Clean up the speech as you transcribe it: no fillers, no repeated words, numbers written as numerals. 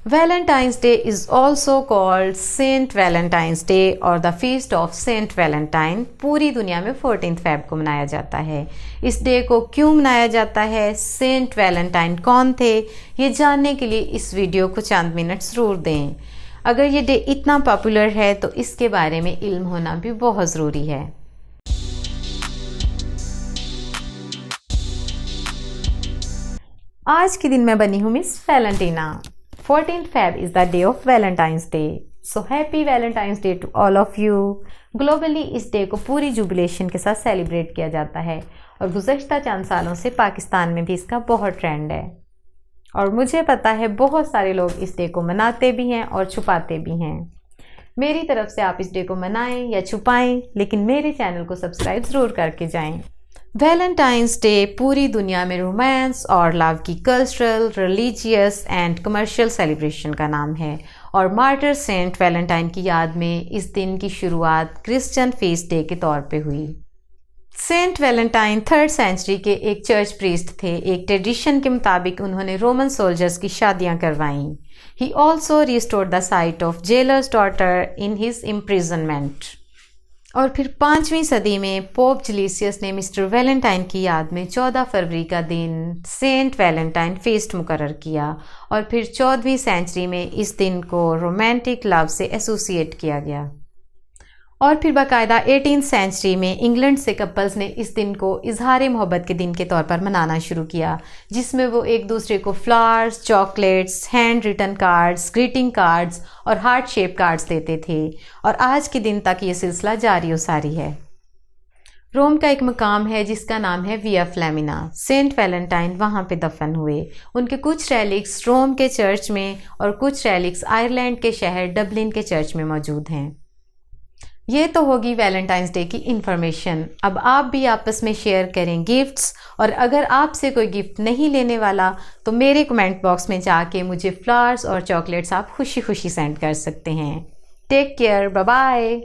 Valentine's Day is also called Saint Valentine's Day और the Feast of Saint Valentine पूरी दुनिया में 14 Feb को मनाया जाता है। इस डे को क्यों मनाया जाता है, सेंट वैलेंटाइन कौन थे, ये जानने के लिए इस वीडियो को चंद मिनट ज़रूर दें। अगर ये डे इतना पॉपुलर है तो इसके बारे में इल्म होना भी बहुत ज़रूरी है। आज के दिन मैं बनी हूँ miss Valentina. 14th Feb is the day of Valentine's Day. So happy Valentine's Day to all of you. Globally इस डे को पूरी जुबिलेशन के साथ सेलिब्रेट किया जाता है और गुज़श्ता चंद सालों से पाकिस्तान में भी इसका बहुत ट्रेंड है। और मुझे पता है बहुत सारे लोग इस डे को मनाते भी हैं और छुपाते भी हैं। मेरी तरफ से आप इस डे को मनाएं या छुपाएं, लेकिन मेरे चैनल को सब्सक्राइब ज़रूर करके जाएं। वैलेंटाइंस डे पूरी दुनिया में रोमांस और लव की cultural, religious and commercial celebration का नाम है और मार्टर सेंट वैलेंटाइन की याद में इस दिन की शुरुआत क्रिश्चियन फीस्ट डे के तौर पे हुई। सेंट वैलेंटाइन 3rd सेंचुरी के एक चर्च प्रीस्ट थे। एक ट्रेडिशन के मुताबिक उन्होंने रोमन सोल्जर्स की शादियां करवाईं। He also restored the site of jailers daughter in his imprisonment. और फिर 5वीं सदी में पोप जुलियस ने मिस्टर वैलेंटाइन की याद में 14 फरवरी का दिन सेंट वैलेंटाइन फीस्ट मुकर्रर किया और फिर 14वीं सेंचुरी में इस दिन को रोमांटिक लव से एसोसिएट किया गया। और फिर बाकायदा 18th सेंचुरी में इंग्लैंड से कपल्स ने इस दिन को इजहार मोहब्बत के दिन के तौर पर मनाना शुरू किया, जिसमें वो एक दूसरे को flowers, chocolates, handwritten cards, greeting cards और हार्ट शेप कार्ड्स देते थे और आज के दिन तक ये सिलसिला जारी व सारी है। रोम का एक मकाम है जिसका नाम है विया फ्लेमिना। सेंट वैलेंटाइन वहाँ पे दफन हुए। उनके कुछ रेलिक्स रोम के चर्च में और कुछ रेलिक्स आयरलैंड के शहर डबलिन के चर्च में मौजूद हैं। ये तो होगी वैलेंटाइंस डे की इन्फॉर्मेशन। अब आप भी आपस में शेयर करें गिफ्ट्स, और अगर आपसे कोई गिफ्ट नहीं लेने वाला तो मेरे कमेंट बॉक्स में जाके मुझे फ्लावर्स और चॉकलेट्स आप खुशी खुशी सेंड कर सकते हैं। Take care, bye bye.